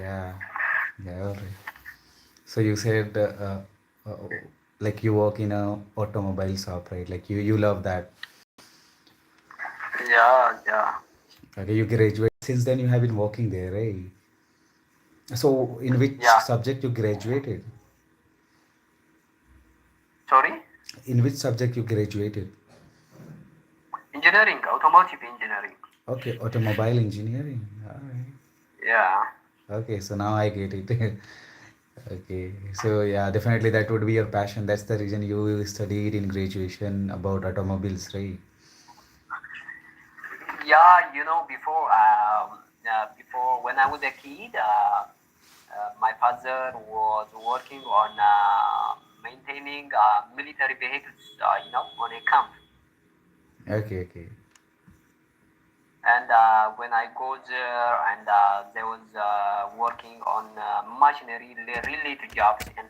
Yeah, yeah, all right. So you said uh, like you work in a automobile shop, right? Like you love that. Yeah, yeah, Okay, you graduate. Since then you have been working there, right? So in which yeah. subject you graduated? Sorry? In which subject you graduated? Engineering, automotive engineering. Okay, automobile engineering. All right. Yeah, Okay, so now I get it. Okay, so yeah, definitely that would be your passion. That's the reason you studied in graduation about automobiles, right? yeah. Before when I was a kid, my father was working on maintaining military vehicles, on a camp. Okay, okay. And when I go there, and there was working on machinery related jobs. And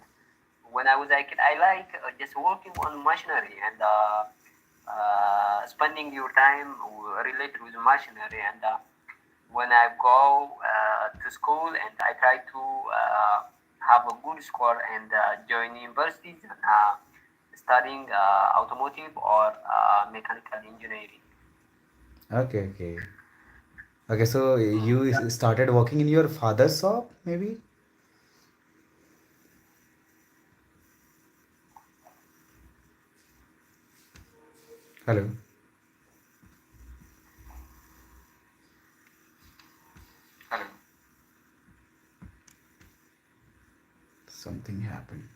when I was a kid, I like just working on machinery and spending your time related with machinery. And when I go to school and I try to have a good score and join universities and studying automotive or mechanical engineering. Okay, okay. Okay, so you Yeah. started working in your father's shop, maybe? Hello. Hello. Something happened.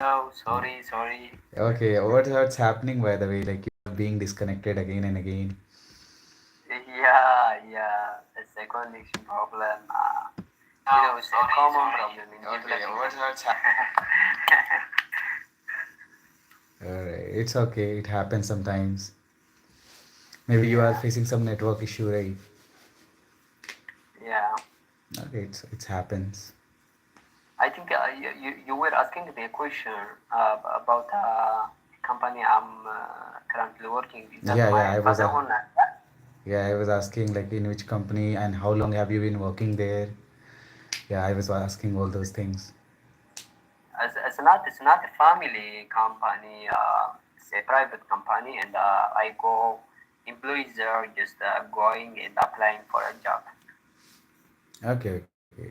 Oh, sorry, sorry. Okay, what's happening by the way? Like you're being disconnected again and again. Yeah, yeah. It's a connection problem. Oh, It's a sorry, common sorry. problem in Okay, developing what's countries. happening? Alright, it's okay. It happens sometimes. Maybe you are Yeah, facing some network issue, right? yeah. Okay, it happens. I think you were asking me a question about a company I'm currently working with that Yeah, yeah. my father owner. Yeah, I was asking like in which company and how long have you been working there? Yeah, I was asking all those things. It's not a family company. It's a private company, and I go employees are just going and applying for a job. Okay, okay.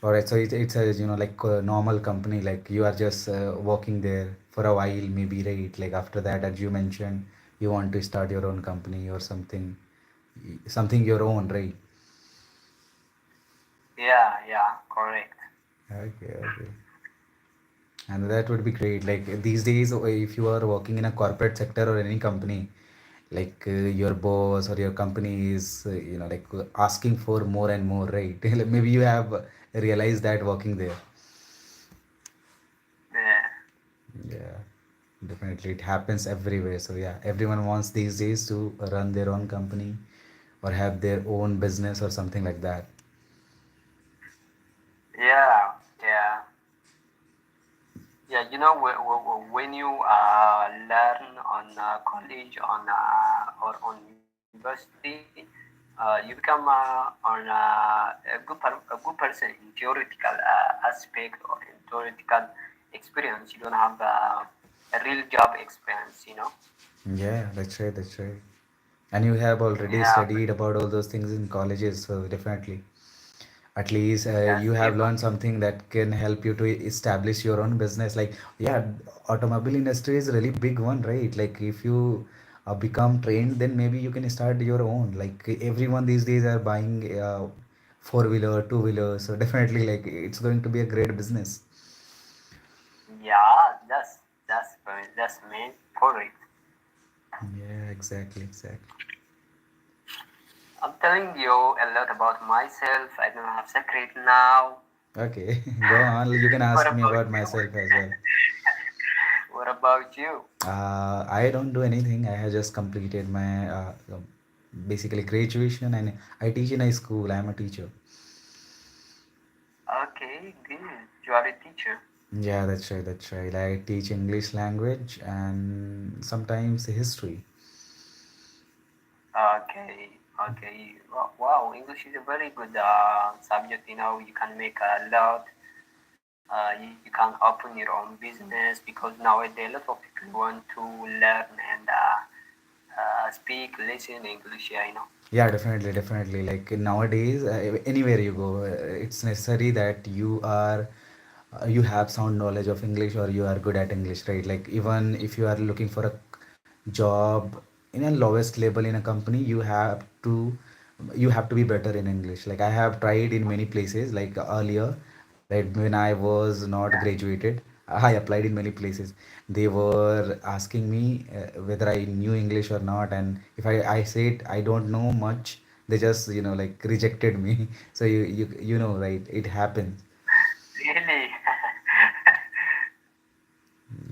All right, so it's a like a normal company, like you are just working there for a while, maybe, right? Like after that, as you mentioned, you want to start your own company or something, something your own, right? Yeah, yeah, correct. Okay, okay. And that would be great. Like these days, if you are working in a corporate sector or any company, like your boss or your company is, like asking for more and more, right? Like, maybe you have realized that working there. Yeah. Yeah, definitely. It happens everywhere. So, yeah, everyone wants these days to run their own company or have their own business or something like that. Yeah, yeah, yeah. When you learn on college or on university, you become a good person in theoretical aspect or in theoretical experience. You don't have a real job experience. Yeah, that's right, that's right. And you have already Yeah, but studied about all those things in colleges, so definitely. At least yes, you have if learned something that can help you to establish your own business. Like, yeah, automobile industry is a really big one, right? Like, if you become trained, then maybe you can start your own. Like, everyone these days are buying four-wheeler, two-wheeler, so definitely, like, it's going to be a great business. yeah, that's me correct. Yeah, exactly, exactly. I'm telling you a lot about myself. I don't have secret now. Okay, go on. You can What ask me about about you? myself as well. What What about you? I don't do anything. I have just completed my basically graduation, and I teach in a school. I'm a teacher. Okay, good. You are a teacher. Yeah, that's right. That's right. I teach English language and sometimes history. Okay, okay. Wow, English is a very good subject. You know, you can make a lot. You can open your own business because nowadays a lot of people want to learn and speak, listen English. Yeah, you know. Yeah, definitely, definitely. Like nowadays, anywhere you go, it's necessary that you have sound knowledge of English or you are good at English, right? Like even if you are looking for a job in a lowest level in a company, you have to be better in English. Like I have tried in many places, like earlier, right when I was not graduated, I applied in many places. They were asking me whether I knew English or not, and if I said I don't know much, they just like rejected me. So you know, right? It happens. Really?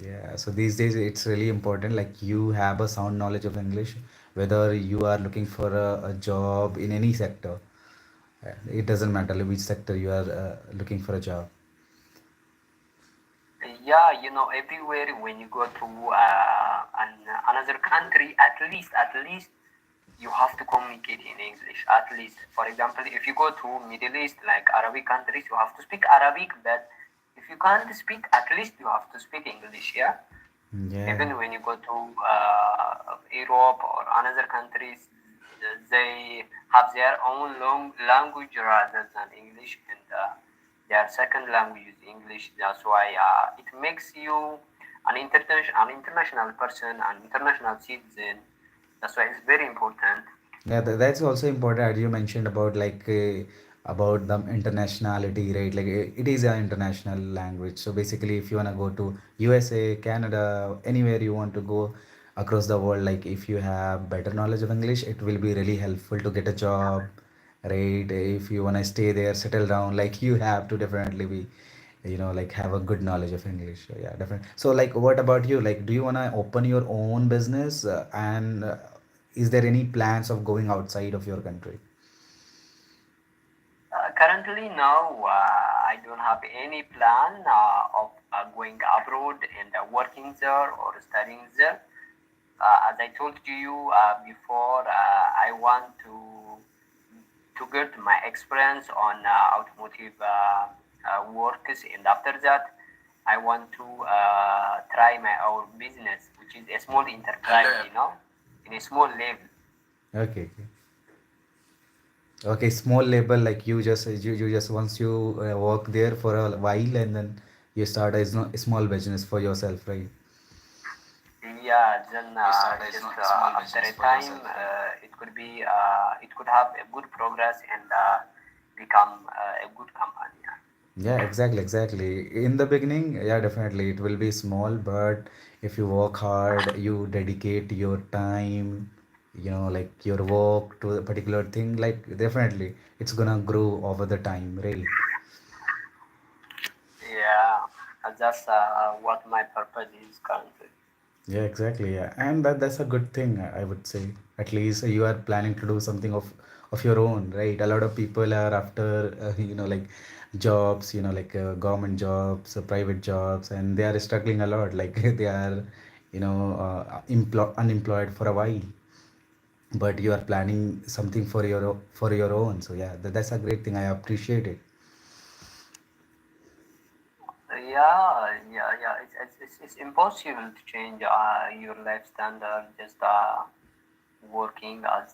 Yeah, so these days it's really important, like you have a sound knowledge of English, whether you are looking for a job in any sector. It doesn't matter which sector you are looking for a job. Yeah, you know, everywhere when you go to another country, at least you have to communicate in English. At least, for example, if you go to Middle East, like Arabic countries, you have to speak Arabic. But if you can't speak, at least you have to speak English. Yeah. Yeah, Even when you go to Europe or another countries, they have their own long language rather than English, and their second language is English. That's why it makes you an international person, an international citizen. That's why it's very important. yeah, that's also important, as you mentioned about about the internationality, right? Like it is an international language. So basically, if you want to go to USA, Canada, anywhere you want to go across the world, like if you have better knowledge of English, it will be really helpful to get a job, right? If you want to stay there, settle down, like you have to definitely be, like have a good knowledge of English. So yeah, definitely. So like, what about you? Like, do you want to open your own business, and is there any plans of going outside of your country? Currently, no, I don't have any plan of going abroad and working there or studying there. As I told you before, I want to get my experience on automotive works, and after that, I want to try my own business, which is a small enterprise, you know, in a small level. Okay, okay. Okay, small label, like you just once you work there for a while, and then you start a small business for yourself, right? Yeah, then just after a time, it could have a good progress and become a good company. Yeah, exactly, exactly. In the beginning, yeah, definitely it will be small, but if you work hard, you dedicate your time, like your work to a particular thing, like definitely it's gonna grow over the time, right? Yeah, that's what my purpose is currently. Yeah, exactly. Yeah, and that's a good thing, I would say. At least you are planning to do something of your own, right? A lot of people are after like jobs, like government jobs, private jobs, and they are struggling a lot. Like they are, unemployed for a while, but you are planning something for your own. So yeah, that's a great thing. I appreciate it. Yeah. It's impossible to change your life standard just working as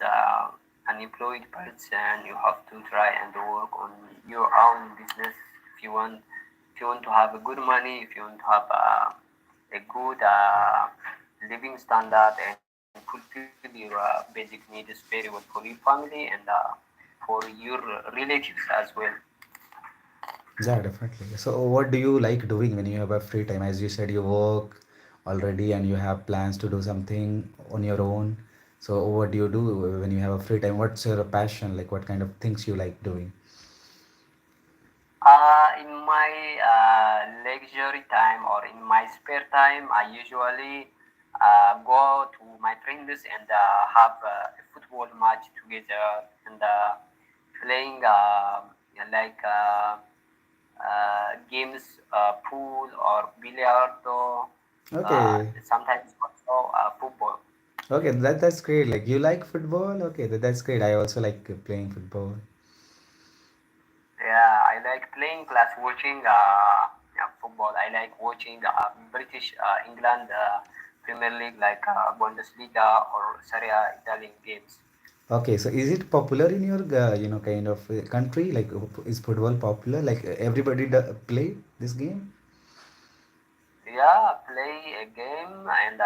an employed person. You have to try and work on your own business if you want. If you want to have a good money, if you want to have a good living standard and fulfill your basic needs very well for your family and for your relatives as well. Yeah, definitely. So, what do you like doing when you have a free time? As you said, you work already and you have plans to do something on your own. So, what do you do when you have a free time? What's your passion? Like, what kind of things you like doing? in my leisure time or in my spare time, I usually go to my friends and have a football match together and playing like games, pool or billiardo, Okay. sometimes also football. Okay, that's great. Like you like football? Okay, that's great. I also like playing football. Yeah, I like playing plus watching yeah, football. I like watching British England Premier League like Bundesliga or Serie A Italian games. Okay, so is it popular in your kind of country? Like is football popular? Like everybody play this game? Yeah, play a game and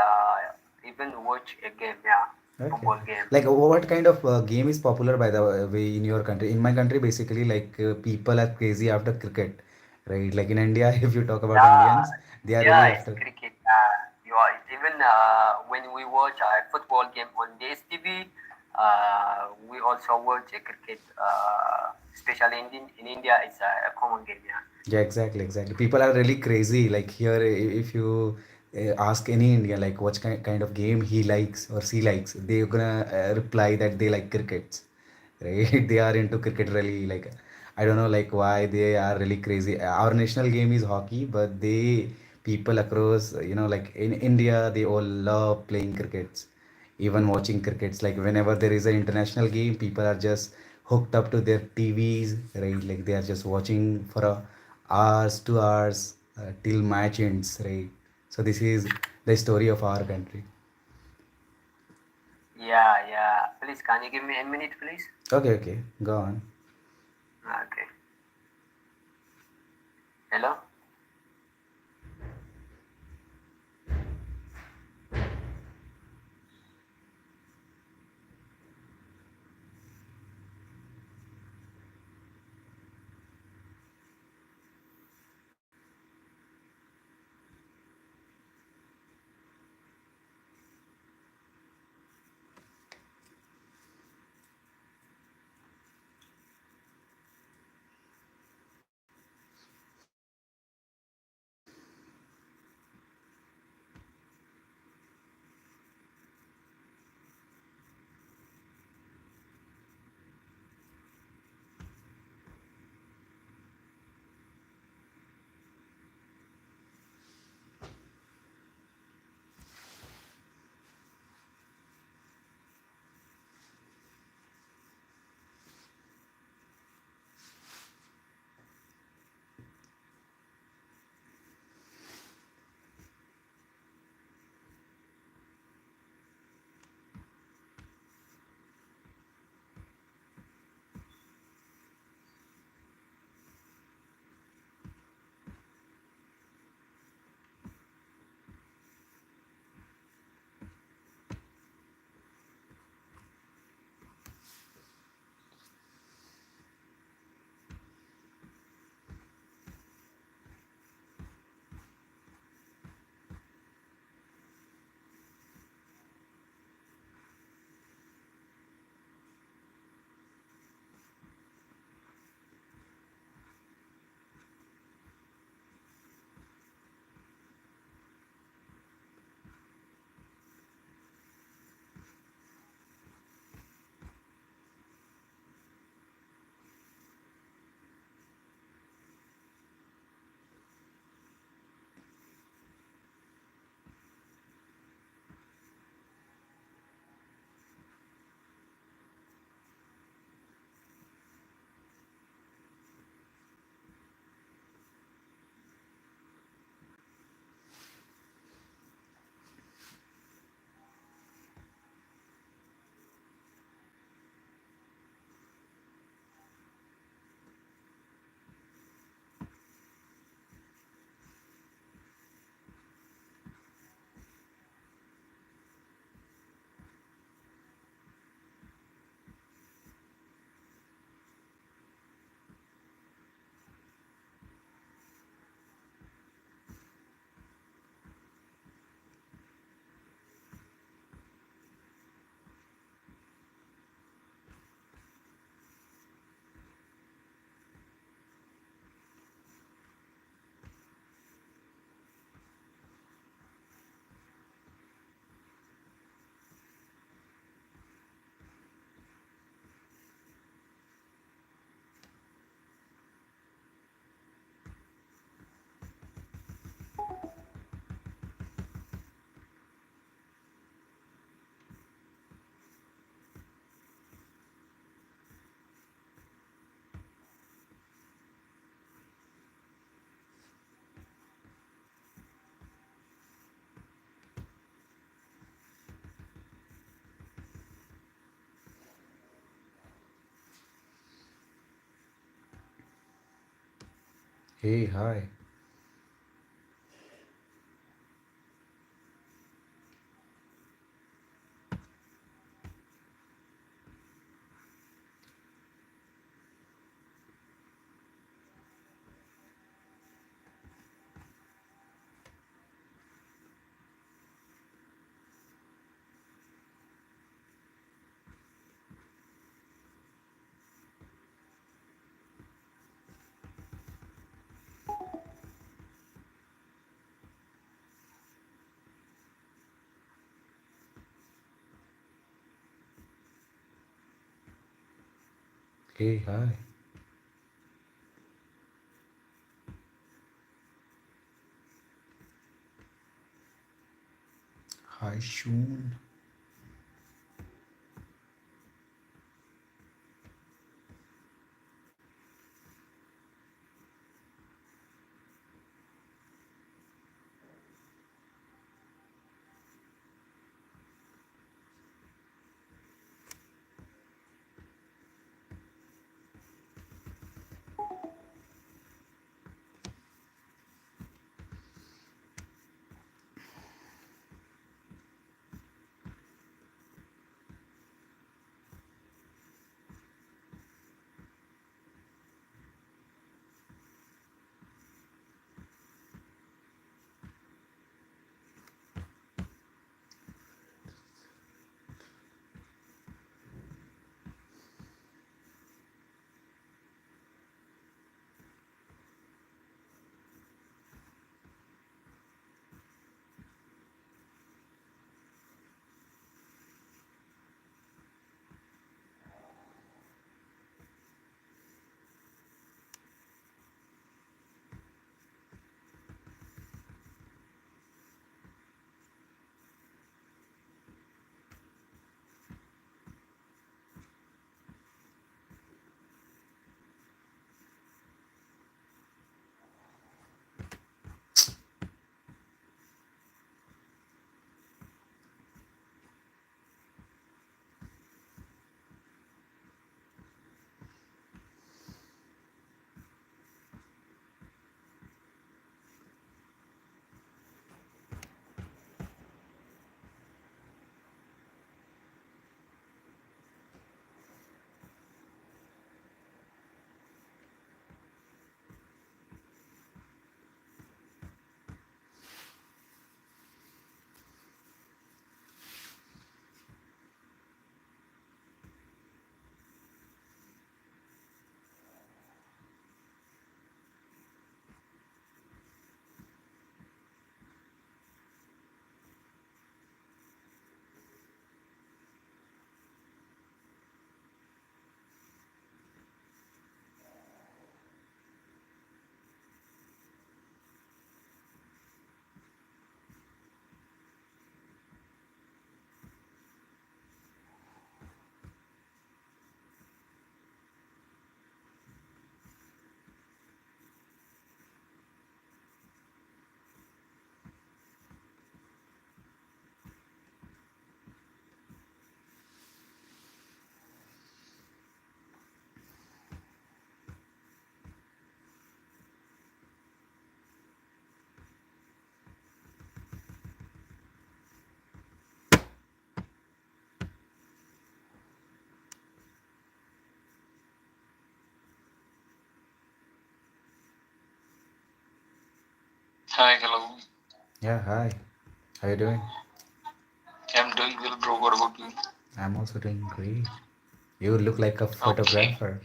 even watch a game. Yeah, Okay. football game. Like what kind of game is popular by the way in your country? In my country, basically, like people are crazy after cricket, right? Like in India, if you talk about Yeah, Indians, they are yeah, really it's after. cricket. You are even when we watch a football game on DSTV, we also watch a cricket. Especially in India, it's a common game. Yeah. Yeah, exactly, exactly. People are really crazy. Like here, if you ask any Indian, like what kind of game he likes or she likes, they're gonna reply that they like cricket, right? They are into cricket really. Like I don't know, like why they are really crazy. Our national game is hockey, but they people across, like in India, they all love playing crickets, even watching crickets. Like whenever there is an international game, people are just hooked up to their TVs, right? Like they are just watching for hours, 2 hours till match ends, right? So this is the story of our country. Yeah, yeah. Please, can you give me a minute, please? Okay, okay, go on. Okay. Hello. Hey, hi. Hey, hi. Hi, Shun. Hi, hello. Yeah, hi. How you doing? I'm doing well, bro. What about you? I'm also doing great. You look like a Okay. photographer.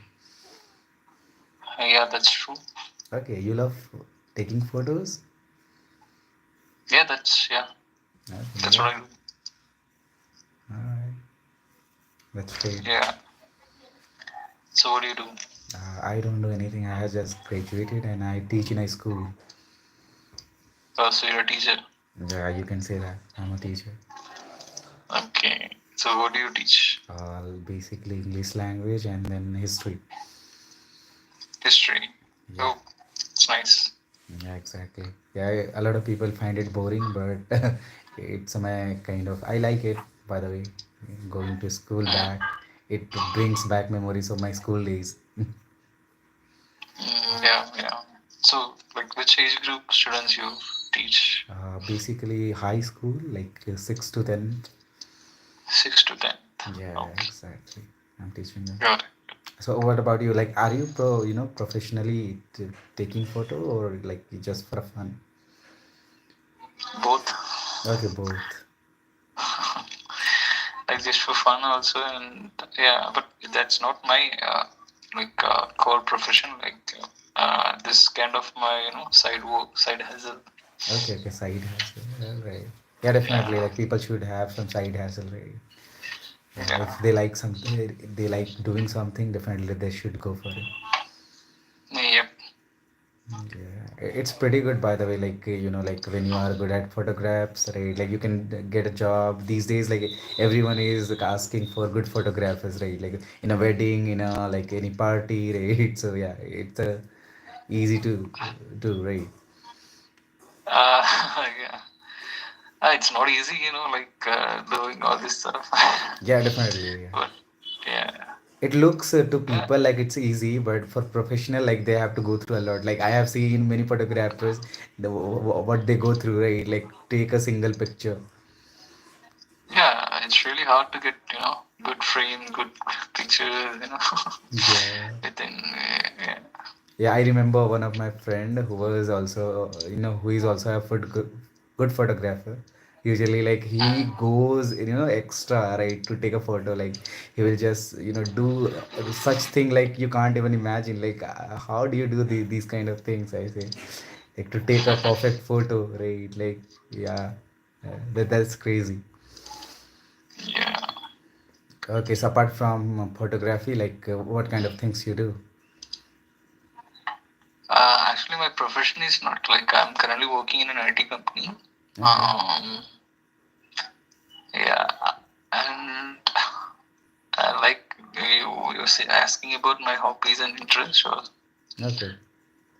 Yeah, that's true. Okay, you love taking photos? Yeah, Okay, that's yeah. what I do. Alright, that's great. Yeah. So what do you do? I don't do anything. I have just graduated and I teach in a school. So you're a teacher. Yeah, you can say that. I'm a teacher. Okay. So what do you teach? Basically English language and then history. History. Yeah, Oh, it's nice. yeah, exactly. Yeah, a lot of people find it boring, but it's my kind of. I like it. By the way, going to school back, it brings back memories of my school days. Yeah. So, like, which age group students you teach? Basically high school, like 6 to 10. 6 to 10. Yeah, Okay, exactly. I'm teaching them. got it. So what about you? Like, are you professionally taking photo or like just for fun? Both. Okay, both. Like just for fun also, and yeah, but that's not my core profession. Like this kind of my side work, side hustle. Okay, okay, side hustle. All right. Yeah, definitely. Yeah, Like people should have some side hustle, right? Yeah, yeah, if they like something, they like doing something, definitely they should go for it. yep. Yeah, it's pretty good by the way. Like like when you are good at photographs, right? Like you can get a job these days. Like everyone is like, asking for good photographers, right? Like in a wedding, in a like any party, right? So yeah, it's easy to do, right? Yeah. It's not easy, like doing all this stuff. Yeah, definitely. Yeah. But yeah, It looks to yeah, people like it's easy, but for professional, like they have to go through a lot. Like I have seen many photographers, what they go through, right? Like take a single picture. yeah. It's really hard to get good frame, good pictures, Yeah. within. Yeah. Yeah, I remember one of my friend who was also, who is also a good photographer. Usually, like he Mm. goes, extra, right, to take a photo. Like he will just, do such thing like you can't even imagine. Like, how do you do these kind of things? I say, like to take a perfect photo, right? Like, yeah, that's crazy. Yeah. Okay, so apart from photography, like what kind of things you do? Actually, my profession is not like I'm currently working in an IT company. Okay, Um, yeah, and like you're asking about my hobbies and interests, or okay.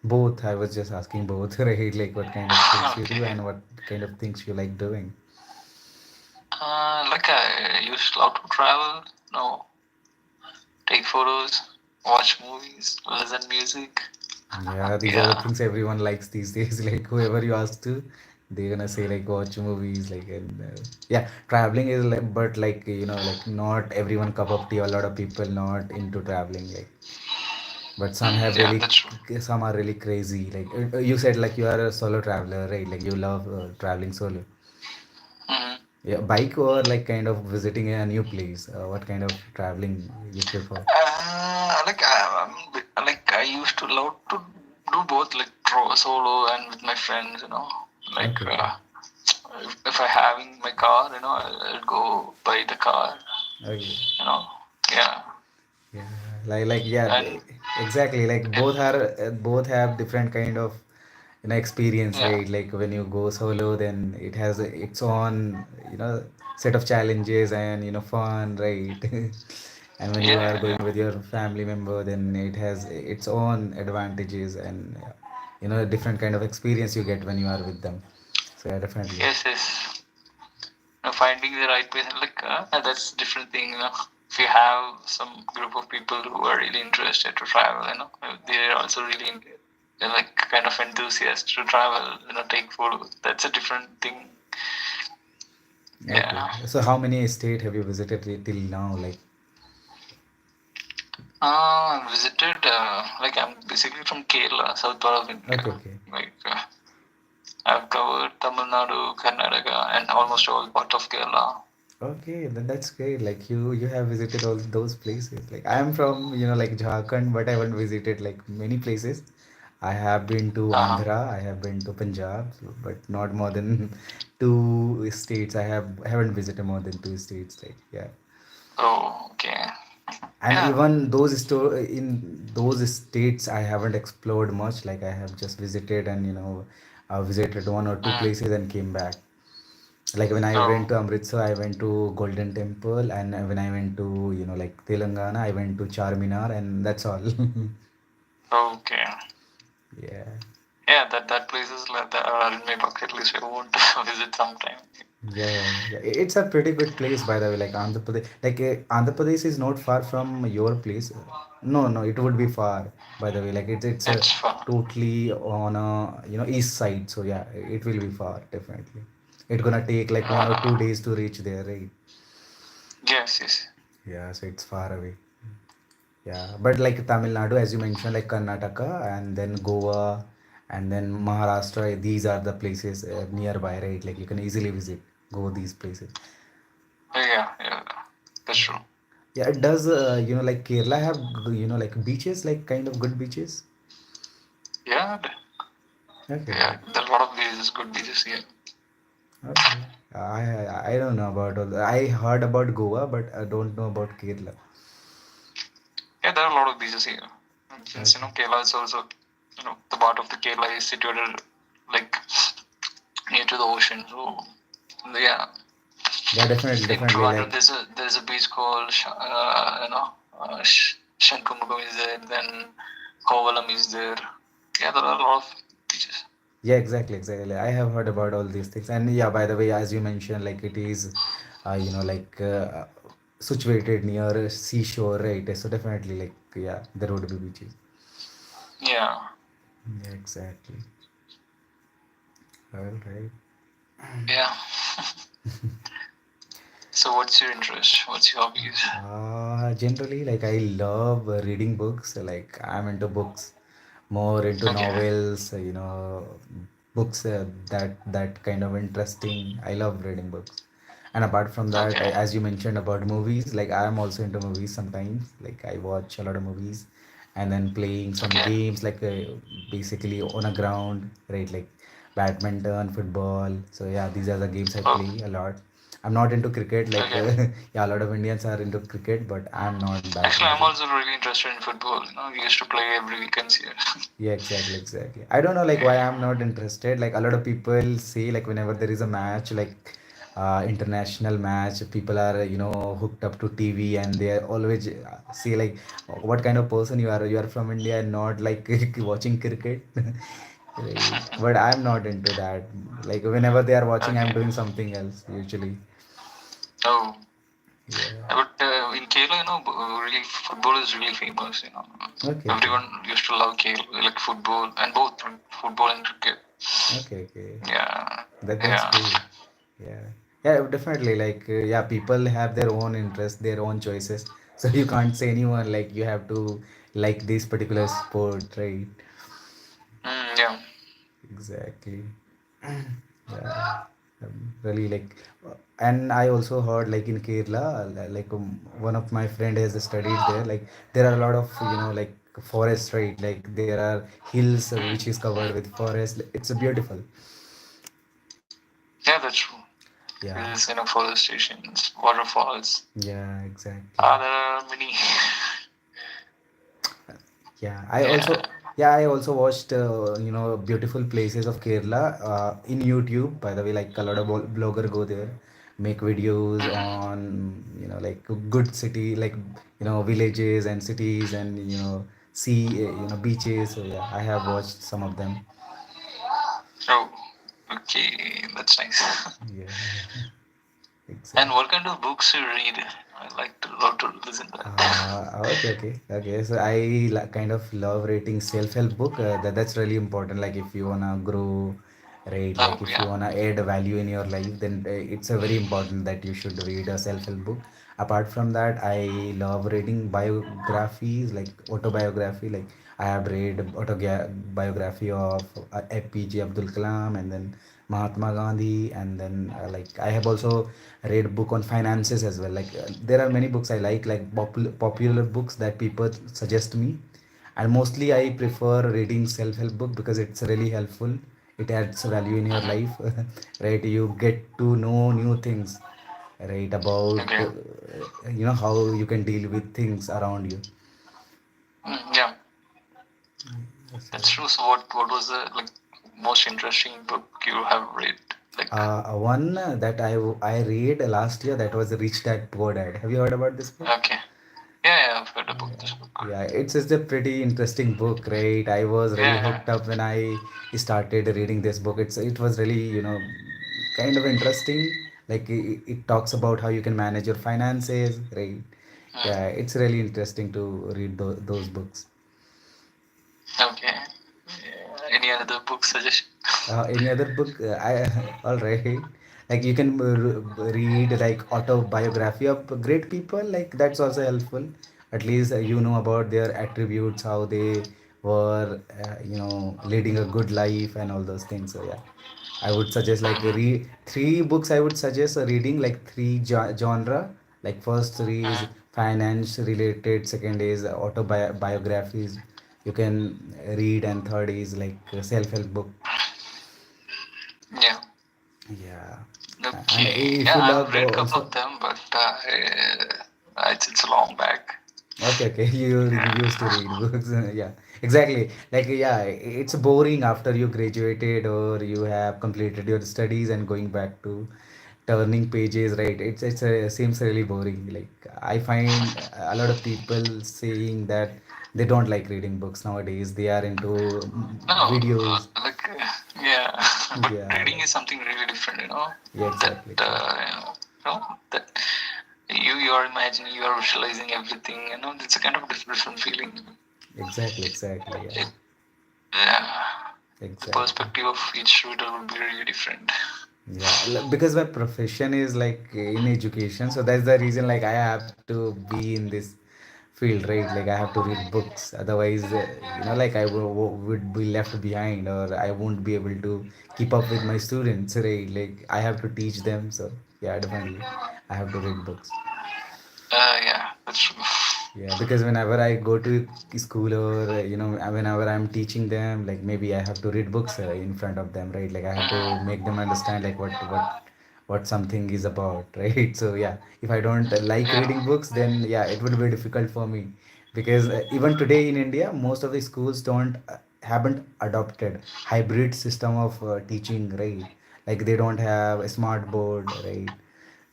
Both. I was just asking both, right? Like what kind of things you do okay. and what kind of things you like doing. Like I used to love to travel, take photos, watch movies, listen music. Yeah, these are the Yeah, things everyone likes these days. Like whoever you ask to, they're gonna say like watch movies, like and yeah, traveling is like, but like like not everyone cup of tea. A lot of people not into traveling, like, but some have yeah, really, that's true. some are really crazy. Like you said, like you are a solo traveler, right? Like you love traveling solo. Hmm. Yeah, bike or like kind of visiting a new place. What kind of traveling you prefer? Like I used to love to do both, like solo and with my friends. Like Okay, okay, if I having my car, I'll go buy the car. okay. You know, yeah, Yeah, like yeah, and exactly. Like yeah, both have different kind of experience, yeah, right? Like when you go solo, then it has its own set of challenges and fun, right? And when you are yeah, going yeah. with your family member, then it has its own advantages and different kind of experience you get when you are with them. So yeah, definitely. Yes, yes. Finding the right place, like that's a different thing. If you have some group of people who are really interested to travel, they're also really like kind of enthusiasts to travel, take photos. That's a different thing. Okay. Yeah. So how many state have you visited till now? Like, I visited, like I'm basically from Kerala, south part of okay, India. okay. Like I've covered Tamil Nadu, Karnataka, and almost all part of Kerala. Okay, then that's great. Like you have visited all those places. Like I am from, like Jharkhand, but I haven't visited like many places. I have been to Uh-huh. Andhra, I have been to Punjab, but not more than two states. I haven't visited more than two states. Like yeah, Oh, okay. and Yeah. even in those states, I haven't explored much. Like I have just visited and visited one or two Mm. places and came back. Like when I went Oh, to Amritsar, I went to Golden Temple, and when I went to like Telangana, I went to Charminar, and that's all. okay. Yeah, Yeah, that places like that are in my bucket list. I want to visit sometime. Yeah, yeah. It's a pretty good place, by the way. Like Andhra Pradesh, like Andhra Pradesh is not far from your place. No, no, it would be far, by the way. Like it's a It's fun. totally on a east side. So yeah, it will be far definitely. It's gonna take like 1 or 2 days to reach there, right? Yes, yes. Yeah, so it's far away. Yeah, but like Tamil Nadu, as you mentioned, like Karnataka and then Goa and then Maharashtra, these are the places nearby, right? Like you can easily visit, go these places. Yeah, yeah. That's true. Yeah, it does. Like Kerala have like beaches, like kind of good beaches. Yeah, Okay, yeah. There are a lot of beaches, good beaches here. okay. I don't know about all. I heard about Goa, but I don't know about Kerala. Yeah, there are a lot of beaches here. And since Okay. Kerala is also, the part of the Kerala is situated like near to the ocean. So yeah, Yeah, definitely, in definitely. Trivandrum, Like there's a beach called Shankumugam is there. Then Kovalam is there. Yeah, there are a lot of beaches. yeah, exactly, exactly. I have heard about all these things, and yeah, by the way, as you mentioned, like it is, like situated near a seashore, right? So definitely, like yeah, there would be beaches. Yeah, Yeah, exactly. All right. yeah. So what's your interest? What's your hobbies? Generally, like I love reading books. Like I'm into books, more into Okay, novels. Books that kind of interesting. I love reading books. And apart from that, okay, as you mentioned about movies, like I am also into movies sometimes. Like I watch a lot of movies, and then playing some okay, games, like basically on a ground, right? Like badminton, football. So yeah, these are the games I oh, play a lot. I'm not into cricket, like okay. yeah, a lot of Indians are into cricket, but I'm not that Actually, much. I'm also really interested in football. We used to play every weekends here. Yeah, exactly, exactly. I don't know like why I'm not interested. Like a lot of people say like whenever there is a match, like international match, people are hooked up to TV and they always say like what kind of person you are. You are from India and not like watching cricket. Right. But I'm not into that. Like whenever they are watching, I'm Okay. doing something else usually. Oh, Yeah. but in Kerala, really football is really famous. Okay, okay. Everyone used to love Kerala, like football and both football and cricket. Okay, okay. Yeah, That's yeah, cool. Yeah. Yeah, definitely. Like, yeah, people have their own interests, their own choices. So you can't say anyone like you have to like this particular sport, right? yeah. Exactly. Yeah. Really like, and I also heard like in Kerala, like one of my friend has studied there. Like there are a lot of like forests, right? Like there are hills which is covered with forest. It's beautiful. Yeah, that's true. Yeah. There's forest stations, waterfalls. Yeah, exactly. There are many. Yeah, Yeah. I also watched beautiful places of Kerala in YouTube. By the way, like a lot of blogger go there, make videos Mhm. on like a good city, like villages and cities and sea, beaches. So yeah, I have watched some of them. Oh, okay, that's nice. Yeah, And exactly. what kind of books you read? I like to love to listen to that. Okay, okay, okay. So I kind of love reading self-help book. That's really important. Like if you wanna grow, right? Like Oh if you yeah. wanna add value in your life, then it's a very important that you should read a self-help book. Apart from that, I love reading biographies, like autobiography. Like I have read autobiography of APJ Abdul Kalam and then Mahatma Gandhi, and then like I have also read book on finances as well. Like there are many books I like popular books that people suggest me, and mostly I prefer reading self-help book because it's really helpful. It adds value in your Mhm. life, right? You get to know new things, right? About Okay. how you can deal with things around you. Yeah, So, that's true. So what was the most interesting book you have read? Like one that I read last year, that was Rich Dad Poor Dad. Have you heard about this book? okay. Yeah, yeah, I've heard about this book. Yeah, it's just a pretty interesting book, right? I was really Yeah, hooked up when I started reading this book. It was really, kind of interesting. Like it talks about how you can manage your finances, right? Yeah, Mm. it's really interesting to read those books. Okay. Yeah. Any other book suggestion? Any other book? All right. Like you can read like autobiography of great people. Like that's also helpful. At least you know about their attributes, how they were, leading a good life and all those things. So yeah, I would suggest like Mm-hmm. read three books. I would suggest reading like three genre. Like first three is Mm. finance related. Second is autobiographies you can read, and third is like self help book. Yeah. Yeah, and Okay. if Yeah, you I've love read a couple also, of them, but it's long back. okay, okay, you used to read books, yeah, exactly. Like yeah, it's boring after you graduated or you have completed your studies and going back to turning pages, right? Seems really boring. Like I find a lot of people saying that they don't like reading books nowadays. They are into No, videos. yeah, but Yeah, reading is something really different, yeah, That exactly, exactly, that you are imagining, you are visualizing everything, It's a kind of different feeling. exactly, exactly. Yeah, It, yeah, the exactly. perspective of each reader would be really different. Yeah, because my profession is like in education, so that's the reason like I have to be in this field, right? Like I have to read books, otherwise, like would be left behind, or I won't be able to keep up with my students, right? Like I have to teach them, so yeah, definitely, I have to read books. Yeah, that's true. Yeah, because whenever I go to school or whenever I'm teaching them, like maybe I have to read books in front of them, right? Like I have to make them understand like what something is about, right? So yeah, if I don't like Yeah. reading books, then yeah, it would be difficult for me because even today in India, most of the schools don't haven't adopted hybrid system of teaching, right? Like they don't have a smart board, right?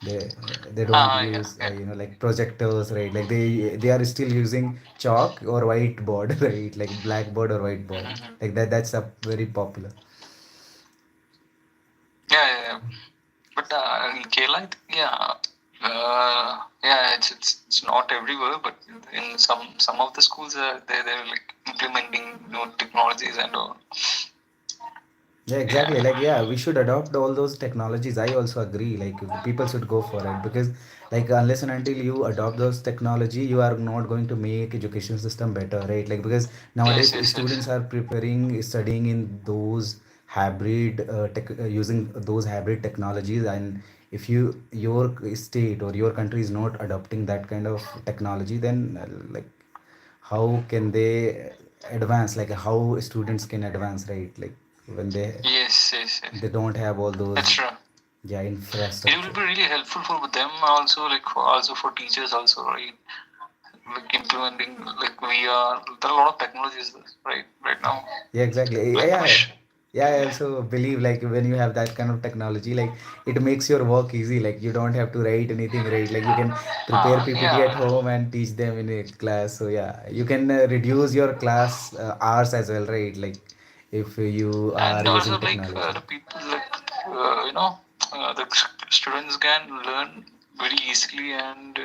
they they don't Yeah, use yeah. like projectors, right? Like they are still using chalk or whiteboard right? Like blackboard or whiteboard, Mhm. like that's a very popular. Yeah, yeah, yeah. But in Kerala, I think, yeah, it's not everywhere, but in some of the schools, they're like implementing new technologies and all. Yeah, exactly. Yeah, Like, yeah, we should adopt all those technologies. I also agree. Like, the people should go for it because, like, unless and until you adopt those technology, you are not going to make education system better, right? Like, because yes, nowadays yes, yes. students are preparing, studying in those using those hybrid technologies, and if your state or your country is not adopting that kind of technology, then like, how can they advance? Like, how students can advance, right? Like when Yes, yes, yes. they don't have all That's those, true. yeah, It will infrastructure. be really helpful for them also, like also for teachers also, right? Like implementing like VR. There are a lot of technologies, right now. Yeah, exactly. Like Yeah, wish. yeah, I also believe like when you have that kind of technology, like it makes your work easy. Like you don't have to write anything, right? Like you can prepare PPT at Yeah. home and teach them in a class. So yeah, you can reduce your class hours as well, right? Like if you are And using also like technology. the people like the students can learn very easily, and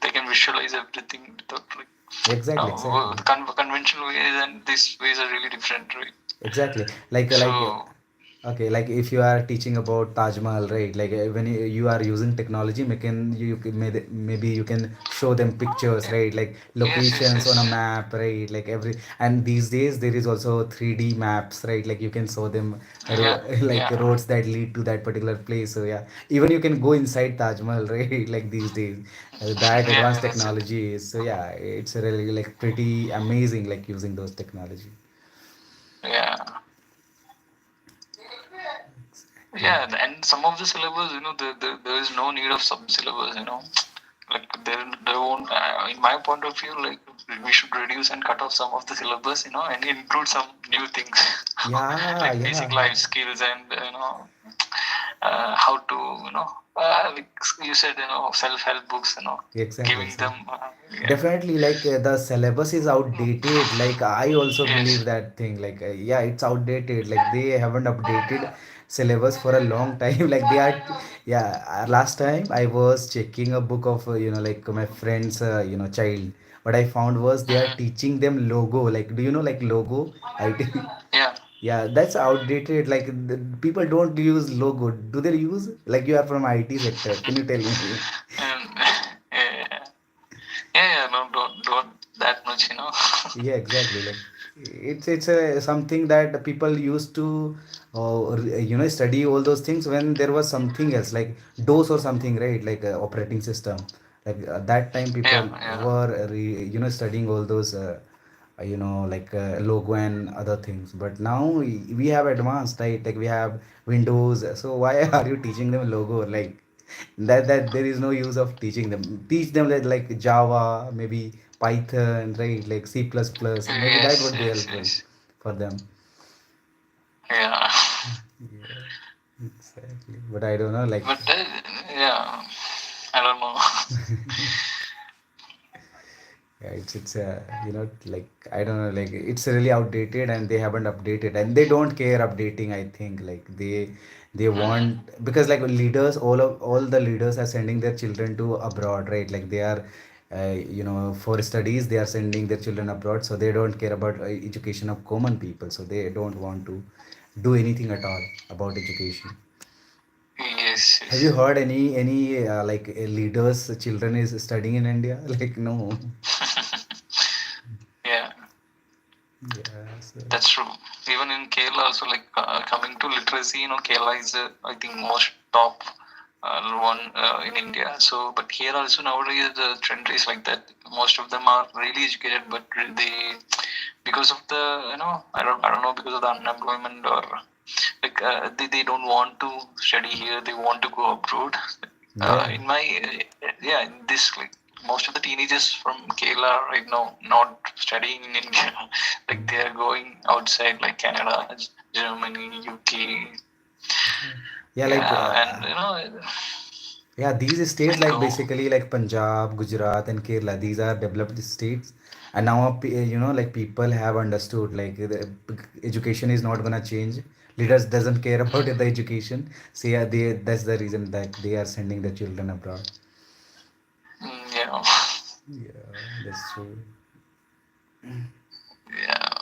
they can visualize everything without like Exactly, exactly. the conventional ways, and these ways are really different, right? Exactly. So Okay, like if you are teaching about Taj Mahal, right? Like when you are using technology, maybe you can show them pictures, right? Like yes, yes, locations on a yes. map, right? Like and these days there is also 3D maps, right? Like you can show them Yeah, like yeah, roads that lead to that particular place. So yeah, even you can go inside Taj Mahal, right? Like these days, that yeah, advanced yeah. That's it. technology is, so yeah, it's really like pretty amazing, like using those technology. Yeah. Exactly. Yeah, and some of the syllabus, there is no need of sub syllabus, like there won't. In my point of view, like we should reduce and cut off some of the syllabus, and include some new things, Yeah, like basic yeah, life skills and how to like you said, self help books, exactly, giving them. exactly. Yeah. Definitely, like the syllabus is outdated. Like I also Yes. believe that thing. Like yeah, it's outdated. Like they haven't updated syllabus for a long time. Like they are, yeah. Last time I was checking a book of like my friend's child. What I found was they are Mhm. teaching them logo. Like, do you know like logo? I Yeah. yeah, that's outdated. Like people don't use logo. Do they use? Like you are from IT sector. Can you tell me? And yeah, yeah, no, don't that much, you know. Yeah, exactly. Like it's a something that the people used to study all those things when there was something else like DOS or something, right? Like operating system. Like that time people Yeah, yeah. were studying all those like logo and other things. But now we have advanced, right? Like we have Windows. So why are you teaching them logo? Like that there is no use of teaching them. Teach them like Java, maybe Python, right? Like C++. Plus plus. Maybe that Yes, would be yes, helpful yes. for them. Yeah. Yeah, exactly. But I don't know, like But yeah, I don't know. yeah, it's like I don't know, like it's really outdated and they haven't updated and they don't care updating. I think like they Mhm. want because like leaders, all the leaders are sending their children to abroad, right? Like they are for studies they are sending their children abroad, so they don't care about education of common people, so they don't want to do anything at all about education. Yes, Have you yes. heard any like leaders children is studying in India? Like no. Yeah, Yeah, so that's true. Even in Kerala, also like coming to literacy, you know, Kerala is I think most top one in India. So, but here also nowadays the trend is like that. Most of them are really educated, but they because of the I don't know because of the unemployment or like they don't want to study here. They want to go abroad. yeah. In my yeah, in this like most of the teenagers from Kerala right now not studying in India. Like they are going outside like Canada, Germany, UK. Yeah, like Yeah, and you know, yeah, these states and like go. basically like Punjab, Gujarat, and Kerala. These are developed states, and now like people have understood like the education is not gonna change. Leaders doesn't care about the education. So yeah, they that's the reason that they are sending their children abroad. Yeah, Yeah, that's true. yeah.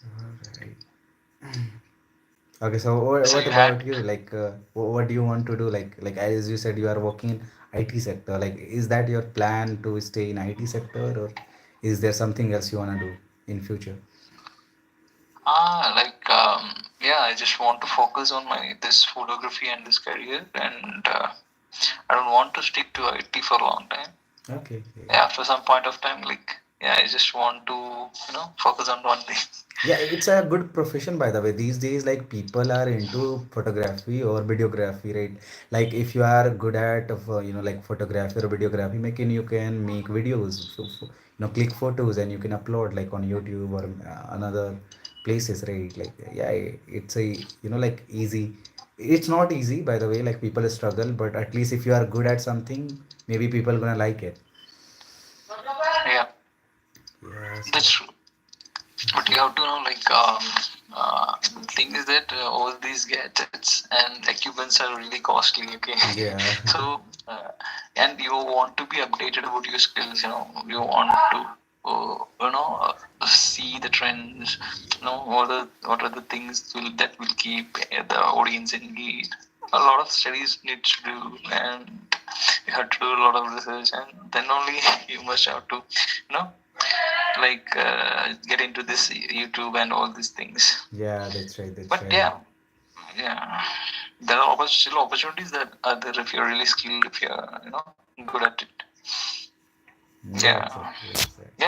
Alright. Okay, so So what you had. about you? Like, what do you want to do? Like as you said, you are working in IT sector. Like, is that your plan to stay in IT sector, or is there something else you wanna do in future? Like yeah, I just want to focus on my this photography and this career, and I don't want to stick to IT for a long time. Okay, okay. Yeah, after some point of time, like yeah, I just want to focus on one thing. Yeah, it's a good profession by the way. These days, like people are into photography or videography, right? Like if you are good at like photography or videography making, you can make videos, click photos and you can upload like on YouTube or another places, right? Like yeah, it's a like easy. It's not easy by the way. Like people struggle, but at least if you are good at something, maybe people gonna like it. Yeah, Yeah. So that's true. But you have to know, like, the thing is that all these gadgets and equipments are really costly. Okay, yeah. so and you want to be updated about your skills. You know, you want to, see the trends. You know, what are the things that will keep the audience engaged. A lot of studies needs to do, and you have to do a lot of research, and then only you must have to, you know like get into this YouTube and all these things. Yeah, that's right. That's But right. yeah, yeah, there are still opportunities that are there if you're really skilled, if you're good at it. Yeah, Yeah, exactly, exactly. yeah.